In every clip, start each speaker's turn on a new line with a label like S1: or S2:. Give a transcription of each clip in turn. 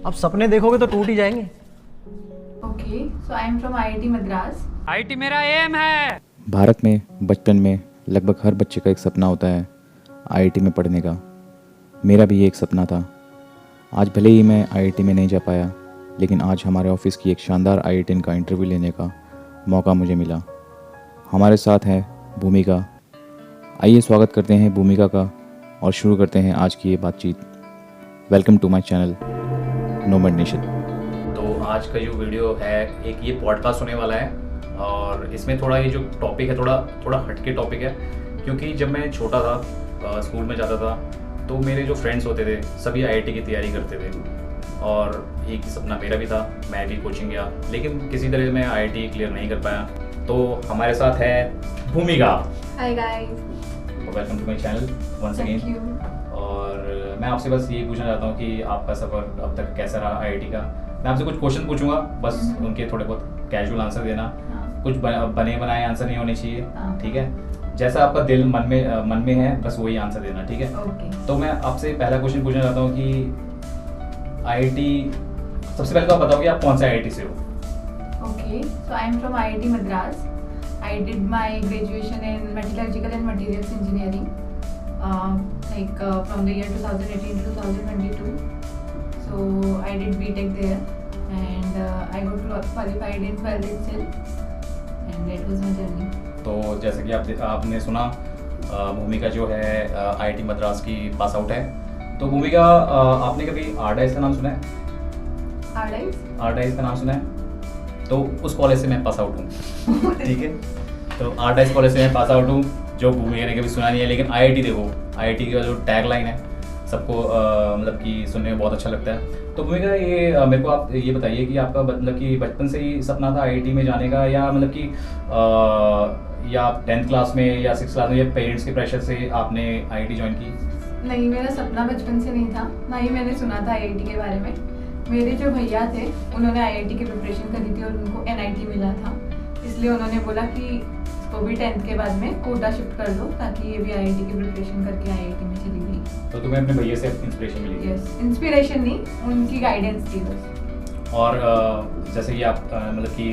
S1: अब सपने देखोगे तो टूट ही जाएंगे।
S2: Okay, so I am from IIT Madras.
S3: IT मेरा एम है।
S4: भारत में बचपन में लगभग हर बच्चे का एक सपना होता है आईआईटी में पढ़ने का। मेरा भी ये एक सपना था। आज भले ही मैं आईआईटी में नहीं जा पाया, लेकिन आज हमारे ऑफिस की एक शानदार आईआईटीएन का इंटरव्यू लेने का मौका मुझे मिला। हमारे साथ है भूमिका। आइए स्वागत करते हैं भूमिका का और शुरू करते हैं आज की ये बातचीत। Welcome to my channel nomad nation.
S5: तो आज का जो वीडियो है एक ये पॉडकास्ट होने वाला है और इसमें थोड़ा ये जो टॉपिक है थोड़ा हटके टॉपिक है, क्योंकि जब मैं छोटा था स्कूल में जाता था तो मेरे जो फ्रेंड्स होते थे सभी आईआईटी की तैयारी करते थे और एक ही सपना मेरा भी था। मैं भी कोचिंग गया लेकिन किसी तरह मैं आईआईटी क्लियर नहीं कर पाया। तो हमारे साथ है भूमिका।
S2: Hi guys.
S5: Welcome to my channel once
S2: Thank
S5: again.
S2: you.
S5: और मैं आपसे बस यही पूछना चाहता हूँ कि आपका सफ़र अब तक कैसा रहा आईआईटी का। मैं आपसे कुछ क्वेश्चन पूछूंगा, बस उनके थोड़े बहुत कैजुअल आंसर देना।
S2: हाँ.
S5: कुछ बने बनाए आंसर नहीं होने चाहिए,
S2: हाँ.
S5: ठीक है? जैसा आपका दिल मन में है बस वही आंसर देना, ठीक है?
S2: Okay.
S5: तो मैं आपसे पहला क्वेश्चन पूछना चाहता हूँ कि आईआईटी, सबसे पहले तो आप बताओ कि आप कौन से आईआईटी से हो?
S2: Okay. So I am from IIT Madras. I did my graduation in metallurgical and materials engineering, from the year 2018 to 2022. So I did BTech there, and I got qualified in 12th itself, and that was my journey.
S5: तो जैसे कि आपने सुना भूमिका जो है IIT Madras की pass out है। तो भूमिका, आपने कभी आरडाइस का नाम सुना है?
S2: RIs?
S5: आरडाइस का नाम सुना है? तो उस कॉलेज से मैं पास आउट हूँ, ठीक है? तो आरडाइस कॉलेज से मैं पास आउट हूँ, जो भूमिका ने कभी सुना नहीं है। लेकिन आईआईटी देखो, आईआईटी का जो टैग लाइन है सबको मतलब कि सुनने में बहुत अच्छा लगता है। तो भूमिका ये मेरे को आप ये बताइए कि आपका मतलब कि बचपन से ही सपना था आईआईटी में जाने का, या मतलब कि या 10th क्लास में या 6th क्लास में या पेरेंट्स के प्रेशर से आपने आईआईटी ज्वाइन की?
S2: नहीं, मेरा सपना बचपन से नहीं था, ना ही मैंने सुना था आईआईटी के बारे में। मेरे जो भैया थे उन्होंने आईआईटी की प्रिपरेशन करी थी और उनको एनआईटी मिला था, इसलिए उन्होंने बोला कि इसको भी 10th के बाद में कोटा शिफ्ट कर दो ताकि ये भी आईआईटी की प्रिपरेशन करके आईआईटी में चली गई।
S5: तो तुम्हें अपने भैया से इंस्पिरेशन मिली?
S2: यस, इंस्पिरेशन नहीं, उनकी गाइडेंस थी बस।
S5: और जैसे कि आप मतलब कि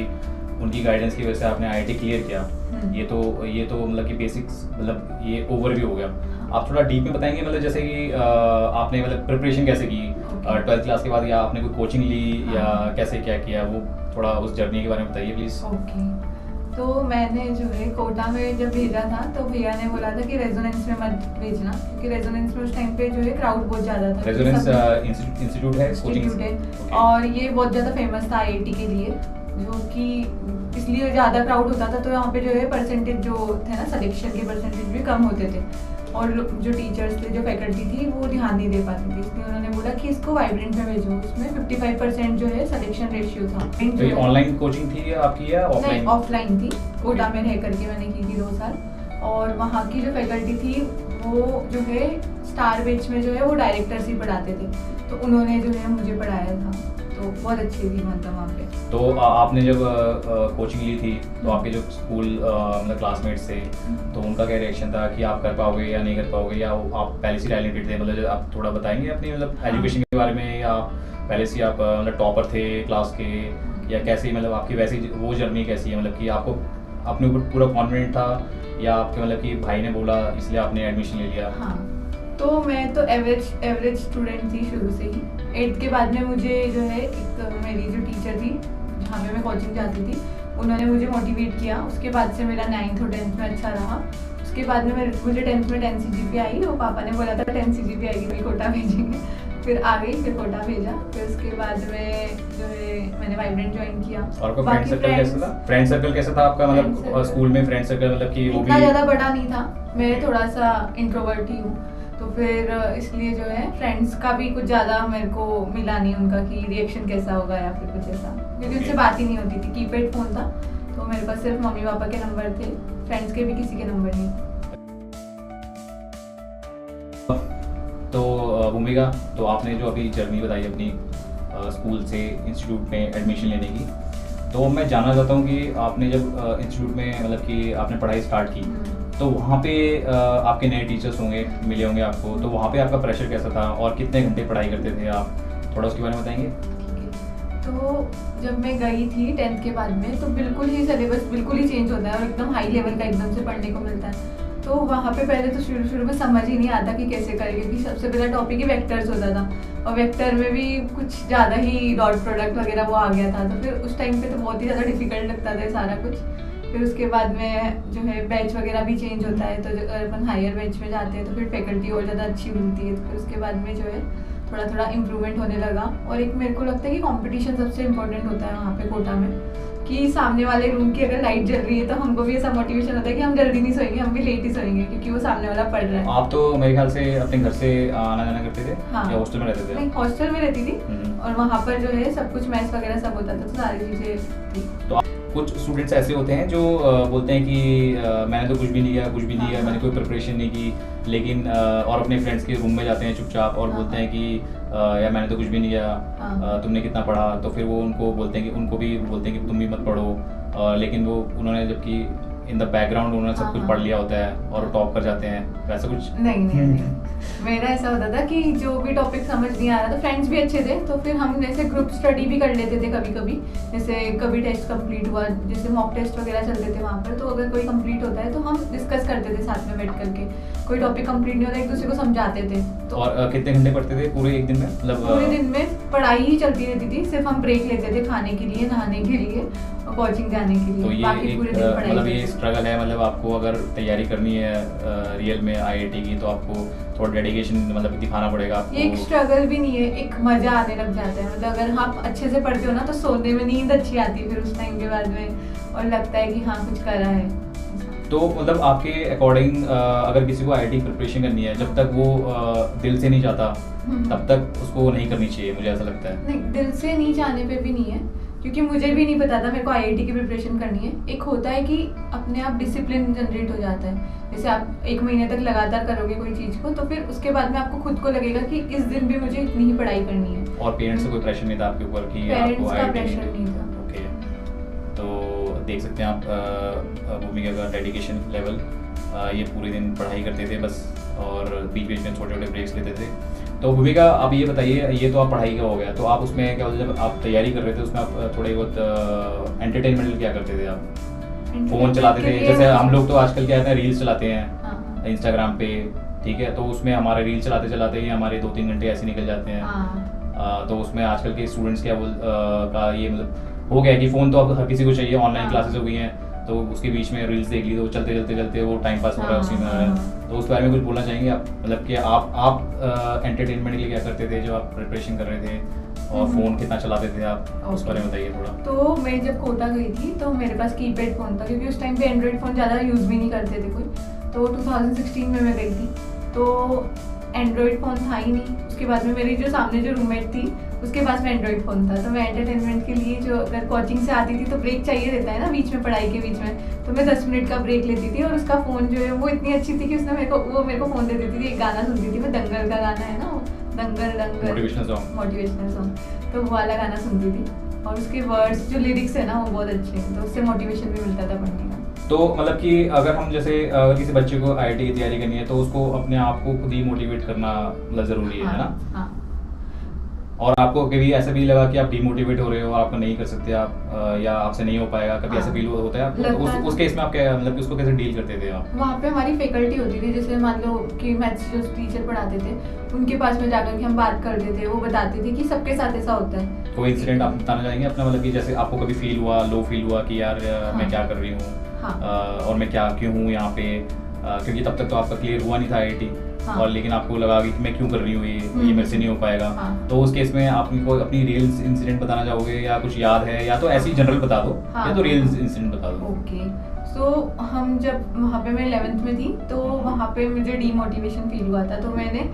S5: उनकी गाइडेंस की वजह से आपने आईआईटी क्लियर किया। ये तो मतलब कि बेसिक्स, मतलब ये ओवरव्यू हो गया। आप थोड़ा डीप में बताएंगे, मतलब जैसे कि आपने मतलब प्रिपरेशन कैसे की 12th क्लास के बाद, या आपने कोई कोचिंग ली या कैसे क्या किया, वो थोड़ा उस जर्नी के बारे में बताइए प्लीज़।
S2: ओके, तो मैंने जो है कोटा में जब भेजा था तो भैया ने बोला था कि रेजोनेंस में मत भेजना, क्योंकि रेजोनेंस में उस टाइम पे जो है क्राउड बहुत ज़्यादा था।
S5: रेजोनेंस इंस्टीट्यूट है,
S2: इंस्टीट्यूट है, और ये बहुत ज़्यादा फेमस था आईआईटी के लिए, जो कि इसलिए ज़्यादा क्राउड होता था। तो यहाँ पे जो है परसेंटेज जो थे ना, सिलेक्शन के परसेंटेज भी कम होते थे, और जो टीचर्स थे, जो फैकल्टी थी, वो ध्यान नहीं दे पाती थी। इसलिए उन्होंने बोला कि इसको वाइब्रेंट में भेजो, उसमें 55% जो है सिलेक्शन रेशियो था।
S5: तो ये ऑनलाइन कोचिंग थी आपकी या ऑफलाइन?
S2: नहीं, ऑफलाइन थी। कोटा में रह करके मैंने की थी 2 साल, और वहाँ की जो फैकल्टी थी वो जो है स्टार बैच में जो है वो डायरेक्टर्स ही पढ़ाते थे, तो उन्होंने जो है मुझे पढ़ाया था, तो बहुत अच्छी थी मतलब वहाँ पे।
S5: तो आपने जब कोचिंग ली थी तो आपके जो स्कूल मतलब क्लासमेट्स थे, तो उनका क्या रिएक्शन था कि आप कर पाओगे या नहीं कर पाओगे, या आप पहले से टैलेंटेड थे? मतलब आप थोड़ा बताएंगे अपनी मतलब एजुकेशन के बारे में, या पहले से आप मतलब टॉपर थे क्लास के, या कैसे, मतलब आपकी वैसी वो जर्नी कैसी है? मतलब कि आपको अपने ऊपर पूरा कॉन्फिडेंट था, या आपके मतलब कि भाई ने बोला इसलिए आपने एडमिशन ले लिया?
S2: हाँ, तो मैं तो एवरेज स्टूडेंट थी शुरू से ही। 8th के बाद में मुझे जो है एक मेरी जो टीचर थी जहाँ पे मैं कोचिंग जाती थी, उन्होंने मुझे मोटिवेट किया। उसके बाद से मेरा 9th और 10th में अच्छा रहा। उसके बाद में मुझे 10th में 10 CGPA आई, और पापा ने बोला था 10 CGPA आएगी भी कोटा भेजेंगे, फिर आ गई, फिर कोटा भेजा। फिर उसके बाद में जो है मैंने वाइब्रेंट ज्वाइन किया।
S5: और आपका फ्रेंड सर्कल कैसा था? फ्रेंड सर्कल कैसा था आपका, मतलब स्कूल में फ्रेंड सर्कल, मतलब कि वो भी
S2: इतना ज़्यादा बड़ा नहीं था, मैं थोड़ा सा इंट्रोवर्ट ही हूँ, तो फिर इसलिए जो है फ्रेंड्स का भी कुछ ज़्यादा मेरे को मिला नहीं उनका कि रिएक्शन कैसा होगा या फिर कुछ ऐसा, क्योंकि उनसे बात ही नहीं होती थी। कीपैड फ़ोन था, तो मेरे पास सिर्फ मम्मी पापा के नंबर थे, फ्रेंड्स के भी किसी के नंबर नहीं।
S5: तो भूमिका, तो आपने जो अभी जर्नी बताई अपनी स्कूल से इंस्टीट्यूट में एडमिशन लेने की, तो मैं जानना चाहता हूँ कि आपने जब इंस्टीट्यूट में मतलब कि आपने पढ़ाई स्टार्ट की, तो वहाँ पे आपके नए टीचर्स होंगे, मिले होंगे आपको, तो वहाँ पे आपका प्रेशर कैसा था और कितने घंटे पढ़ाई करते थे आप? थोड़ा उसके बारे में बताएंगे?
S2: तो जब मैं गई थी 10th के बाद में, तो बिल्कुल ही सिलेबस बिल्कुल ही चेंज होता है और एकदम हाई लेवल का एकदम से पढ़ने को मिलता है। तो वहाँ पे पहले तो शुरू में समझ ही नहीं आता कि कैसे करें, क्योंकि सबसे पहला टॉपिक ही वेक्टर्स होता था और वेक्टर में भी कुछ ज़्यादा ही डॉट प्रोडक्ट वगैरह वो आ गया था। तो फिर उस टाइम पे तो बहुत ही ज़्यादा डिफिकल्ट लगता था सारा कुछ। फिर उसके बाद में जो है बैच वगैरह भी चेंज होता है, तो अगर अपन हायर बैच में जाते हैं तो फिर फैकल्टी और ज़्यादा अच्छी मिलती है। तो फिर उसके बाद में जो है थोड़ा इम्प्रूवमेंट होने लगा। और एक मेरे को लगता है कि कंपटीशन सबसे इम्पोर्टेंट होता है वहाँ पे कोटा में, कि सामने वाले रूम की अगर लाइट जल रही है तो हमको भी ऐसा मोटिवेशन होता है कि हम जल्दी नहीं सोएंगे, हम भी लेट ही सोएंगे, क्योंकि वो सामने वाला पढ़ रहा है।
S5: आप तो मेरे ख्याल से अपने घर से आना जाना करते थे?
S2: हाँ।
S5: या हॉस्टल में रहते थे?
S2: नहीं, हॉस्टल में रहती थी और वहाँ पर जो है सब कुछ मैथ्स वगैरह सब होता था, तो सारी चीज़ें थी।
S5: तो कुछ स्टूडेंट्स ऐसे होते हैं जो बोलते हैं कि मैंने तो कुछ भी नहीं किया, मैंने कोई प्रिपरेशन नहीं की, लेकिन और अपने फ्रेंड्स के रूम में जाते हैं चुपचाप और बोलते हैं कि यार मैंने तो कुछ भी नहीं किया, तुमने कितना पढ़ा? तो फिर वो उनको बोलते हैं कि उनको भी बोलते हैं कि तुम भी मत पढ़ो, लेकिन वो उन्होंने जबकि इन द बैकग्राउंड उन्होंने सब कुछ पढ़ लिया होता है और टॉप कर जाते हैं, वैसा कुछ?
S2: नहीं। मेरा ऐसा होता था कि जो भी टॉपिक समझ नहीं आ रहा था, फ्रेंड्स भी अच्छे थे तो फिर हम जैसे ग्रुप स्टडी भी कर लेते थे कभी, जैसे कभी टेस्ट कंप्लीट हुआ, जैसे मॉक टेस्ट वगैरह चलते थे वहाँ पर, तो अगर कोई कंप्लीट होता है तो हम डिस्कस करते थे साथ में बैठ करके। कोई टॉपिक कंप्लीट नहीं होता एक दूसरे को समझाते थे। तो
S5: और कितने घंटे पढ़ते थे पूरे एक दिन में? मतलब
S2: पूरे दिन में पढ़ाई ही चलती रहती थी, सिर्फ हम ब्रेक लेते थे खाने के लिए, नहाने के लिए और कोचिंग जाने के लिए।
S5: तो ये
S2: बाकी
S5: एक
S2: पूरे दिन पढ़ाई
S5: मतलब ये
S2: करते थे।
S5: स्ट्रगल है, मतलब आपको अगर तैयारी करनी है रियल में आईआईटी की तो आपको थोड़ा डेडिकेशन मतलब दिखाना पड़ेगा आपको।
S2: ये एक स्ट्रगल भी नहीं है, एक मजा आने लग जाता है। मतलब अगर आप अच्छे से पढ़ते हो ना तो सोने में नींद अच्छी आती है फिर उस टाइम के बाद में, और लगता है कि हाँ कुछ करा है।
S5: तो मतलब आपके अकॉर्डिंग अगर किसी को आईआईटी प्रिपरेशन करनी है, जब तक वो दिल से नहीं चाहता तब तक उसको नहीं करनी चाहिए, मुझे ऐसा लगता है।
S2: नहीं, दिल से नहीं चाहने पे भी नहीं है, क्योंकि मुझे भी नहीं पता था मेरे को आईआईटी की प्रिपरेशन करनी है। एक होता है कि अपने आप डिसिप्लिन जनरेट हो जाता है, जैसे आप 1 महीने तक लगातार करोगे कोई चीज़ को तो फिर उसके बाद में आपको खुद को लगेगा कि इस दिन भी मुझे इतनी ही पढ़ाई करनी है।
S5: और पेरेंट्स से कोई प्रेशर नहीं था आपके ऊपर कि आपको
S2: पेरेंट्स का प्रेशर नहीं था।
S5: ओके, तो देख सकते हैं आप भूमिका का डेडिकेशन लेवल। ये पूरे दिन पढ़ाई करते थे बस, और बीच बीच में छोटे छोटे ब्रेक्स लेते थे। तो भूमिका आप ये बताइए, ये तो आप पढ़ाई का हो गया, तो आप उसमें क्या बोलते जब आप तैयारी कर रहे थे उसमें आप थोड़े बहुत एंटरटेनमेंट क्या करते थे? आप फ़ोन चलाते थे? जैसे हम लोग तो आजकल क्या कहते हैं रील्स चलाते हैं इंस्टाग्राम पे, ठीक है, तो उसमें हमारे रील चलाते चलाते ही हमारे 2-3 घंटे ऐसे निकल जाते हैं। तो उसमें आजकल के स्टूडेंट्स क्या का ये मतलब हो गया कि फ़ोन तो अब हर किसी को चाहिए, ऑनलाइन क्लासेस हो गई हैं, तो उसके बीच में रील्स देख ली तो चलते वो टाइम पास हो रहा है उसी में। तो उस बारे में कुछ बोलना चाहेंगे आप? मतलब कि आप एंटरटेनमेंट के लिए क्या करते थे जब आप प्रिपरेशन कर रहे थे, और फ़ोन कितना चलाते थे आप, उस बारे में बताइए थोड़ा।
S2: तो मैं जब कोटा गई थी तो मेरे पास कीपैड फ़ोन था, क्योंकि उस टाइम पे एंड्रॉइड फ़ोन ज़्यादा यूज़ भी नहीं करते थे कोई। तो 2016 में मैं गई थी तो एंड्रॉइड फ़ोन था ही नहीं। उसके बाद में मेरी जो सामने जो रूममेट थी उसके पास में एंड्रॉइड फ़ोन था, तो मैं एंटरटेनमेंट के लिए जो अगर कोचिंग से आती थी तो ब्रेक चाहिए रहता है ना बीच में, पढ़ाई के बीच में, तो मैं 10 मिनट का ब्रेक लेती थी। और उसका फ़ोन जो है वो इतनी अच्छी थी कि उसने मेरे को फ़ोन दे देती थी। एक गाना सुनती थी मैं, दंगल का गाना है ना वो, दंगल मोटिवेशनल सॉन्ग, तो वो वाला गाना सुनती थी। और उसके वर्ड्स जो लिरिक्स है ना वो बहुत अच्छे हैं, तो उससे मोटिवेशन भी मिलता था पढ़ने का।
S5: तो मतलब कि अगर हम जैसे किसी बच्चे को आईआईटी की तैयारी करनी है तो उसको अपने आप को खुद ही मोटिवेट करना मतलब ज़रूरी है ना?
S2: हाँ।
S5: और आपको कभी ऐसा भी लगा कि आप डीमोटिवेट हो रहे हो, आप नहीं कर सकते आप, या आपसे नहीं हो पाएगा, कभी ऐसा फील होता है? तो उस केस में आप क्या मतलब उसको कैसे डील करते थे आप?
S2: वहाँ पे हमारी फैकल्टी होती थी, जैसे मान लो कि मैथ्स जो टीचर पढ़ाते थे उनके पास में जाकर के हम बात करते थे, वो बताते थे कि सबके साथ ऐसा होता है।
S5: कोई इंसिडेंट आप बताना चाहेंगे अपना, मतलब कि जैसे आपको कभी फील हुआ, लो फील हुआ कि यार मैं क्या कर रही हूँ, और मैं क्यों हूँ यहाँ पे, क्योंकि तब तक तो आपका क्लियर हुआ नहीं था आईआईटी, और लेकिन आपको लगा कि मैं क्यों कर रही हूँ ये मेरे से नहीं हो पाएगा। तो उस केस में आप को अपनी रियल इंसिडेंट बताना चाहोगे, या कुछ याद है, या तो ऐसे ही जनरल बता दो, या तो रियल इंसिडेंट बता दो।
S2: ओके, सो हम जब वहाँ पे मैं 11th में थी तो वहाँ पे मुझे डीमोटिवेशन फील हुआ था। तो मैंने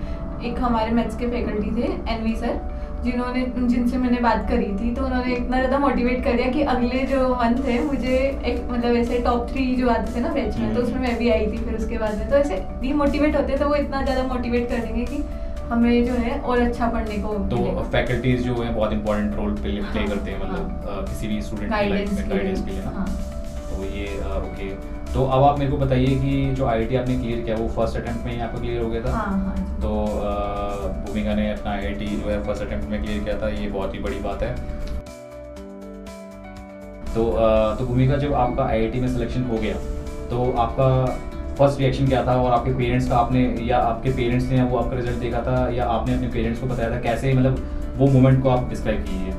S2: एक हमारे मैथ्स के फैकल्टी थे एनवी सर, जिनसे मैंने बात करी थी, तो उन्होंने इतना ज़्यादा मोटिवेट कर दिया कि अगले जो मंथ है मुझे एक मतलब ऐसे टॉप 3 जो आते थे ना बैच में, तो उसमें मैं भी आई थी फिर उसके बाद में। तो ऐसे डीमोटिवेट होते तो वो इतना ज़्यादा मोटिवेट कर देंगे कि हमें जो है और अच्छा पढ़ने को।
S5: तो फैकल्टीज जो है बहुत इंपॉर्टेंट रोल प्ले करते हैं, मतलब किसी भी स्टूडेंट की लाइफ में गाइडेंस के लिए ना। तो ये ओके, तो अब आप मेरे को बताइए कि जो IIT आपने क्लियर किया वो फर्स्ट अटेम्प्ट में ही आपका क्लियर हो गया था?
S2: हाँ हाँ जी।
S5: तो भूमिका ने अपना IIT जो है फर्स्ट अटेम्प्ट में क्लियर किया था, ये बहुत ही बड़ी बात है। तो भूमिका, जब आपका IIT में सिलेक्शन हो गया तो आपका फर्स्ट रिएक्शन क्या था, और आपके पेरेंट्स का आपके पेरेंट्स ने वो आपका रिजल्ट देखा था या आपने अपने पेरेंट्स को बताया था? कैसे मतलब वो मोमेंट को आप डिस्क्राइब कीजिए।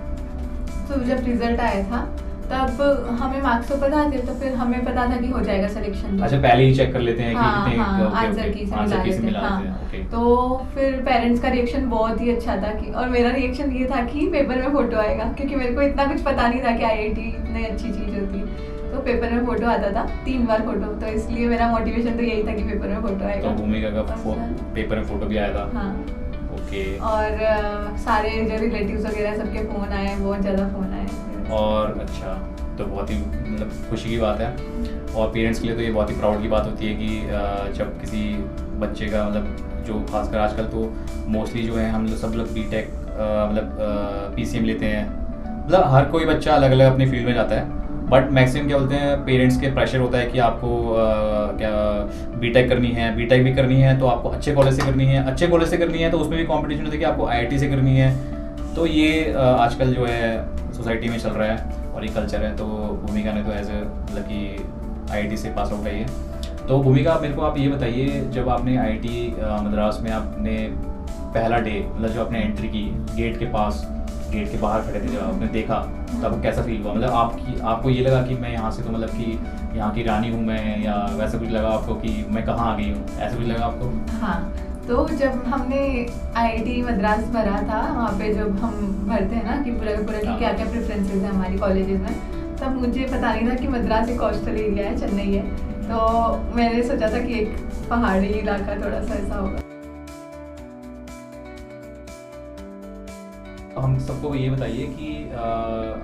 S2: तो जब रिजल्ट आया था तब हमें मार्क्स तो पता थे, तो फिर हमें पता था कि हो जाएगा सिलेक्शन।
S5: अच्छा, पहले ही चेक कर लेते हैं कि
S2: हाँ,
S5: कितने
S2: हाँ,
S5: ओके,
S2: आंसर की से
S5: आंसर की से
S2: मिला
S5: मिला
S2: लेते
S5: लेते
S2: हैं,
S5: हैं, ओके।
S2: तो फिर पेरेंट्स का रिएक्शन बहुत ही अच्छा था कि, और मेरा रिएक्शन ये था कि पेपर में फोटो आएगा, क्योंकि मेरे को इतना कुछ पता नहीं था कि IIT इतनी अच्छी चीज़ होती है। तो पेपर में फोटो आता था 3 बार फोटो, तो इसलिए मेरा मोटिवेशन तो यही था कि पेपर में फोटो आएगा।
S5: तो भूमिका का पेपर में फोटो भी आया था?
S2: हाँ।
S5: ओके।
S2: और सारे जो रिलेटिव्स वगैरह सबके फ़ोन आए, बहुत ज़्यादा फ़ोन आए।
S5: और अच्छा, तो बहुत ही मतलब खुशी की बात है, और पेरेंट्स के लिए तो ये बहुत ही प्राउड की बात होती है कि जब किसी बच्चे का मतलब जो खासकर आजकल तो मोस्टली जो है हम लोग सब लोग BTech मतलब PCM लेते हैं, मतलब हर कोई बच्चा अलग अलग अपनी फील्ड में जाता है, बट मैक्सिमम क्या बोलते हैं, पेरेंट्स के प्रेशर होता है कि आपको क्या BTech करनी है, BTech भी करनी है तो आपको अच्छे कॉलेज से करनी है, अच्छे कॉलेज से करनी है तो उसमें भी कंपटीशन होता है कि आपको IIT से करनी है। तो ये आजकल जो है सोसाइटी में चल रहा है और ये कल्चर है। तो भूमिका ने तो एज ए मतलब कि IIT से पास आउट आई है। तो भूमिका, मेरे को आप ये बताइए, जब आपने IIT मद्रास में आपने पहला डे मतलब जो आपने एंट्री की गेट के पास, गेट के बाहर खड़े थे, जब आपने देखा तो आपको कैसा फील हुआ? मतलब आपको ये लगा कि मैं यहाँ से तो मतलब कि यहाँ की रानी हूँ मैं, या वैसा कुछ लगा आपको कि मैं कहाँ आ गई हूँ, ऐसा कुछ लगा आपको?
S2: हाँ, तो जब हमने IIT मद्रास भरा था, वहाँ पे जब हम भरते हैं ना कि पूरा की क्या क्या प्रेफरेंसेस है हमारी कॉलेजेस में, तब मुझे पता नहीं था कि मद्रास एक कोस्टल एरिया है, चेन्नई है। तो मैंने सोचा था कि एक पहाड़ी इलाका थोड़ा सा ऐसा होगा।
S5: हम सबको ये बताइए कि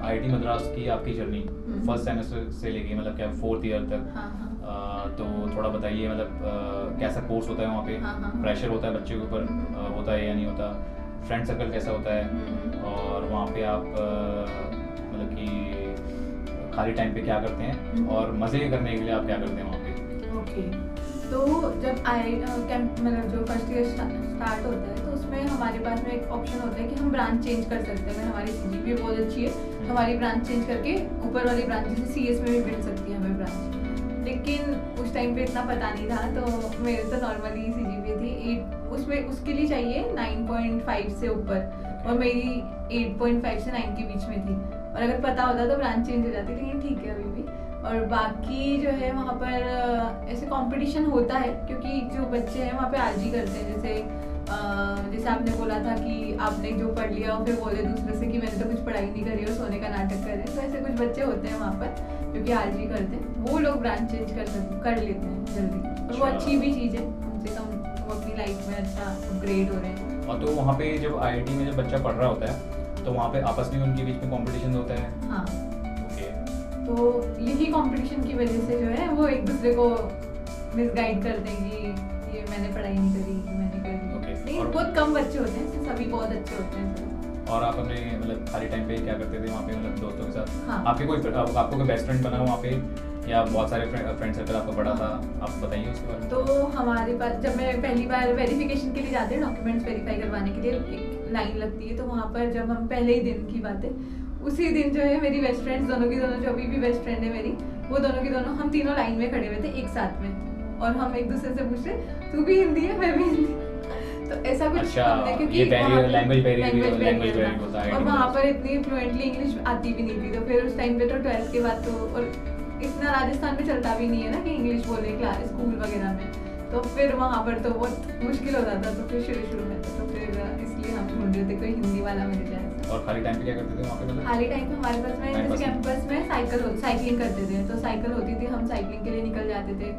S5: IIT मद्रास की आपकी जर्नी फर्स्ट सेमेस्टर से लेके मतलब क्या 4th ईयर तक,
S2: हाँ, हाँ।
S5: तो थोड़ा बताइए मतलब कैसा कोर्स होता है वहाँ पे?
S2: हाँ, हाँ।
S5: प्रेशर होता है बच्चे के ऊपर होता है या नहीं होता? फ्रेंड सर्कल कैसा होता है? और वहाँ पे आप मतलब कि खाली टाइम पे क्या करते हैं और मज़े करने के लिए आप क्या करते हैं वहाँ पे?
S2: ओके, तो जब कैंप मतलब जो फर्स्ट ईयर स्टार्ट होता है तो उसमें हमारे पास में एक ऑप्शन होता है कि हम ब्रांच चेंज कर सकते हैं। अगर हमारी CGPA बहुत अच्छी है तो हमारी ब्रांच चेंज करके ऊपर वाली ब्रांच जैसे CS में भी मिल सकती है हमें ब्रांच। लेकिन उस टाइम पे इतना पता नहीं था, तो मेरे तो नॉर्मली CGPA थी 8, उसमें उसके लिए चाहिए 9.5 से ऊपर, और मेरी 8.5 से 9 के बीच में थी। और अगर पता होता तो ब्रांच चेंज हो जाती, लेकिन ठीक है अभी भी। और बाकी जो है वहाँ पर ऐसे कंपटीशन होता है, क्योंकि जो बच्चे हैं वहाँ पे RG करते हैं। जैसे आपने बोला था कि आपने जो पढ़ लिया और फिर बोले दूसरे से कि मैंने तो कुछ पढ़ाई नहीं करी और सोने का नाटक कर रहे हैं, तो ऐसे कुछ बच्चे होते हैं वहाँ पर जो कि RG करते हैं, वो लोग ब्रांच चेंज कर लेते हैं जल्दी। और वो अच्छी भी चीज़ है, कम से कम वो अपनी लाइफ में अच्छा अपग्रेड हो रहे हैं।
S5: और तो वहाँ पे जब IIT में जब बच्चा पढ़ रहा होता है तो वहाँ पे आपस में उनके बीच में कंपटीशन होता है?
S2: हाँ,
S5: ओके।
S2: तो यही कंपटीशन की वजह से जो है वो एक दूसरे को मिसगाइड कर देंगी, ये मैंने पढ़ाई नहीं करी, मैंने करी। लेकिन बहुत कम बच्चे होते हैं, सभी बहुत अच्छे होते हैं।
S5: और आप अपने मतलब खाली टाइम पे क्या करते थे वहाँ पे मतलब दोस्तों के साथ?
S2: हाँ।
S5: आपको कोई बेस्ट फ्रेंड बना वहाँ पे, या बहुत सारे फ्रेंड सर्कल आपका बड़ा था? आप बताइए उसके बारे में।
S2: तो हमारे पास जब मैं पहली बार वेरिफिकेशन के लिए जाते हैं, डॉक्यूमेंट्स वेरीफाई करवाने के लिए एक लाइन लगती है, तो वहाँ पर जब हम पहले ही दिन की बात है, उसी दिन जो है मेरी बेस्ट फ्रेंड्स दोनों की दोनों, जो अभी भी बेस्ट फ्रेंड है मेरी, वो दोनों की दोनों, हम तीनों लाइन में खड़े हुए थे एक साथ में, और हम एक दूसरे से पूछ रहे तू भी हिंदी है, मैं भी हिंदी। तो ऐसा कुछ
S5: अच्छा,
S2: हमने, क्योंकि
S5: ये
S2: लैंग्वेज
S5: बैरियर होता है।
S2: और वहाँ पर इतनी फ्लुएंटली इंग्लिश आती भी नहीं थी, तो फिर उस टाइम पे तो 12th के बाद तो, और इतना राजस्थान में चलता भी नहीं है ना कि इंग्लिश बोले क्लास स्कूल वगैरह में, तो फिर वहाँ पर तो बहुत मुश्किल हो जाता। तो फिर शुरू में तो फिर इसलिए हम ढूंढ रहे थे कोई हिंदी वाला मिल जाए।
S5: और खाली टाइम पे क्या करते थे वहाँ पे? मतलब
S2: खाली टाइम पे हमारे पास में जैसे कैंपस में साइकिलिंग करते थे, तो साइकिल होती थी, हम साइकिलिंग के लिए निकल जाते थे।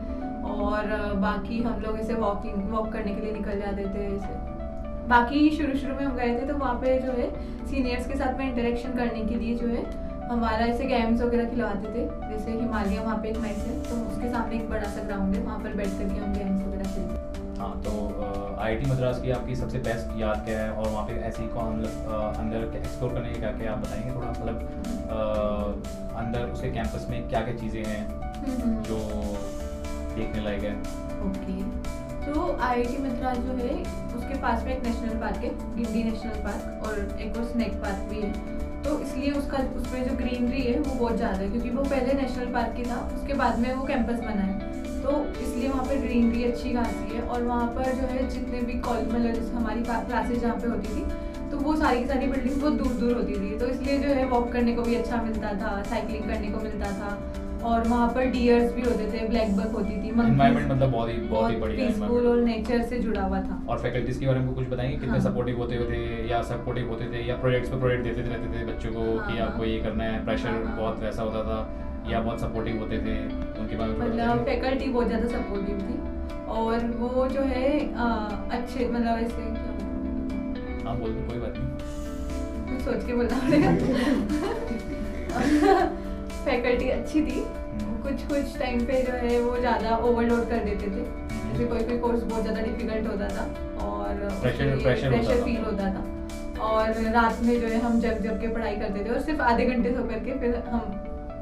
S2: और बाकी हम लोग ऐसे वॉक करने के लिए निकल जाते थे ऐसे। बाकी शुरू में हम गए थे तो वहाँ पे जो है सीनियर्स के साथ में इंटरेक्शन करने के लिए जो है हमारा ऐसे गेम्स वगैरह खिलवाते थे। जैसे हिमालय वहाँ पे एक मैच है, तो उसके सामने एक बड़ा सा ग्राउंड है, वहाँ पर बैठ कर के हम गेम्स वगैरह खेलते।
S5: हाँ, तो IIT मद्रास की आपकी सबसे बेस्ट याद क्या है, और वहाँ पे ऐसी कौन मतलब अंदर एक्सप्लोर करने के क्या आप बताएंगे थोड़ा? मतलब अंदर उसके कैंपस में क्या क्या चीज़ें हैं जो देखने लायक है।
S2: ओके, तो IIT मद्रास जो है उसके पास में एक नेशनल पार्क है, गिंडी नेशनल पार्क, और एक और स्नेक पार्क भी है। तो इसलिए उसमें जो ग्रीनरी है वो बहुत ज़्यादा है, क्योंकि वो पहले नेशनल पार्क ही था, उसके बाद में वो कैंपस बना है। तो इसलिए वहाँ पर ग्रीनरी अच्छी खासी है, और वहाँ पर जो है जितने भी कॉलेज, मतलब जैसे हमारी क्लासेज जहाँ पे होती थी, तो वो सारी की सारी बिल्डिंग बहुत दूर दूर होती थी। तो इसलिए जो है वॉक करने को भी अच्छा मिलता था, साइकिलिंग करने को मिलता था, और वहाँ पर डियर्स भी होते थे, ब्लैक बक होती थी,
S5: एनवायरनमेंट मतलब बहुत ही बढ़िया
S2: पीसफुल और नेचर से जुड़ा हुआ था।
S5: और फैकल्टीज के बारे में कुछ बताएंगे, कितने
S2: हाँ।
S5: सपोर्टिव होते थे, या सपोर्टिव होते थे, या प्रोजेक्ट्स पे प्रोजेक्ट देते रहते थे बच्चों को कि
S2: हाँ।
S5: आपको ये करना है, प्रेशर
S2: हाँ।
S5: बहुत वैसा होता था, या बहुत सपोर्टिव होते थे, उनके बारे में थोड़ा
S2: मतलब
S5: बताइए।
S2: फैकल्टी बहुत ज़्यादा सपोर्टिव थी, और वो जो है अच्छे, मतलब ऐसे क्या बताऊं?
S5: हाँ बोल दो, कोई बात नहीं।
S2: कुछ सोच के बोलना पड़ेगा। फैकल्टी अच्छी थी, कुछ टाइम पे जो है वो ज़्यादा ओवरलोड कर देते थे, जैसे कोई कोर्स बहुत ज़्यादा डिफिकल्ट होता था और प्रेशर फील होता था, और रात में जो है हम जग के पढ़ाई करते थे, और सिर्फ आधे घंटे सो करके फिर हम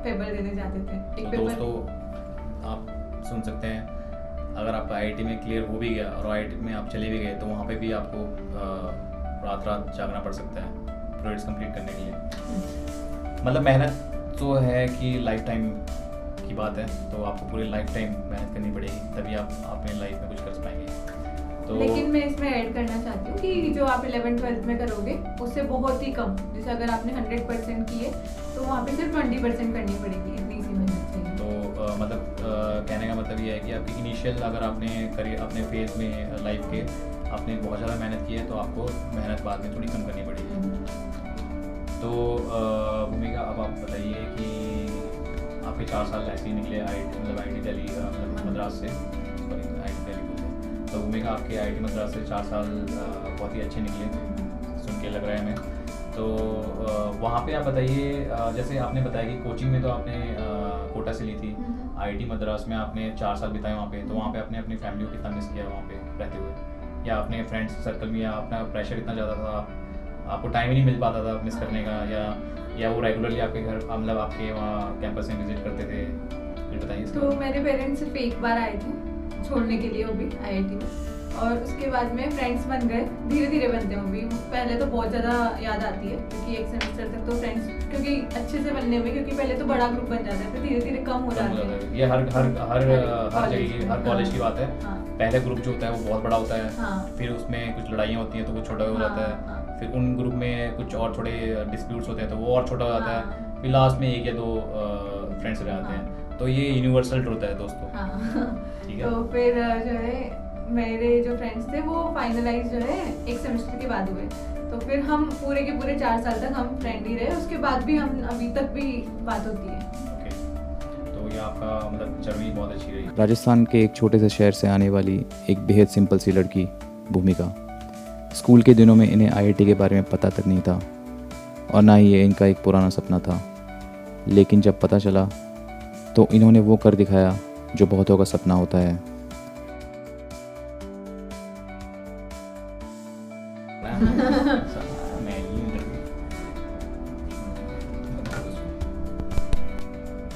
S2: पेपर देने जाते थे। एक
S5: तो
S2: पेपर
S5: दोस्तों आप सुन सकते हैं, अगर आपका IIT में क्लियर हो भी गया और IIT में आप चले भी गए, तो वहाँ पे भी आपको रात जागना पड़ सकता है प्रोजेक्ट्स कंप्लीट करने के लिए। मतलब मेहनत तो है कि लाइफ टाइम की बात है, तो आपको पूरी लाइफ टाइम मेहनत करनी पड़ेगी, तभी आप अपने लाइफ में कुछ कर पाएंगे। तो
S2: लेकिन मैं इसमें ऐड करना चाहती हूँ कि जो आप 11th-12th में करोगे उससे बहुत ही कम, जैसे अगर आपने 100% किए तो वहाँ पे सिर्फ 20% करनी पड़ेगी, इतनी सी मेहनत चाहिए।
S5: तो मतलब कहने का मतलब ये है कि आपकी इनिशियल, अगर आपने करियर अपने फेज में लाइफ के आपने बहुत ज़्यादा मेहनत की है, तो आपको मेहनत बाद में थोड़ी कम करनी पड़ेगी। तो भूमिका, अब आप बताइए कि आपके 4 साल ऐसे ही निकले IIT दिल्ली, मतलब मद्रास से, सॉरी IIT दिल्ली बोलते हैं। तो भूमिका, आपके IIT मद्रास से 4 साल बहुत ही अच्छे निकले, सुन के लग रहा है हमें। तो वहाँ पे आप बताइए, जैसे आपने बताया कि कोचिंग में तो आपने कोटा से ली थी, IIT मद्रास में आपने 4 साल बिताए वहाँ पे, तो वहाँ पे आपने अपनी फैमिली को कितना मिस किया वहाँ पे रहते हुए, या अपने फ्रेंड्स सर्कल में, या अपना प्रेशर इतना ज़्यादा था, आपको टाइम ही नहीं मिल पाता था मिस करने का, या वो रेगुलरली आपके घर, मतलब आपके वहाँ कैंपस में विजिट करते थे, फिर बताइए।
S2: तो मेरे पेरेंट्स सिर्फ एक बार आए थे छोड़ने के लिए, वो भी IIT में, और उसके बाद में फ्रेंड्स बन गए, धीरे धीरे बनते हैं वो भी। पहले तो बहुत ज़्यादा याद आती है, क्योंकि एक सेमेस्टर तक तो फ्रेंड्स, क्योंकि अच्छे से बनने में, क्योंकि पहले तो बड़ा ग्रुप बन जाता है, फिर धीरे धीरे कम हो जाते हैं।
S5: ये हर जगह की, हर कॉलेज की बात है।
S2: हाँ।
S5: पहले ग्रुप जो होता है वो बहुत बड़ा होता है,
S2: हाँ।
S5: फिर उसमें कुछ लड़ाइयाँ होती हैं तो वो छोटा हो जाता है,
S2: हाँ।
S5: फिर उन ग्रुप में कुछ और थोड़े डिस्प्यूट्स होते हैं तो वो और छोटा हो जाता
S2: हाँ।
S5: है, फिर लास्ट में 1 या 2 फ्रेंड्स रह जाते हैं। तो ये यूनिवर्सल ट्रुथ है दोस्तों।
S2: हाँ।
S5: ठीक है।
S2: तो फिर जो है मेरे जो फ्रेंड्स थे वो फाइनलाइज जो है एक सेमेस्टर के बाद हुए, तो फिर हम पूरे के पूरे 4 साल तक हम फ्रेंड ही रहे, उसके बाद भी हम अभी तक भी बात होती है।
S5: ओके, तो ये आपका मतलब जर्नी बहुत अच्छी रही।
S4: राजस्थान के एक छोटे से शहर से आने वाली एक बेहद सिंपल सी लड़की भूमिका, स्कूल के दिनों में इन्हें IIT के बारे में पता तक नहीं था, और ना ही ये इनका एक पुराना सपना था। लेकिन जब पता चला तो इन्होंने वो कर दिखाया जो बहुतों का सपना होता है।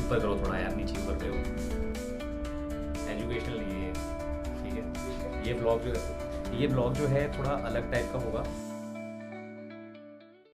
S5: ऊपर करो थोड़ा यार, नीचे ऊपर करो, एजुकेशनल नहीं है, ठीक है। ये ब्लॉग जो है थोड़ा अलग टाइप का होगा,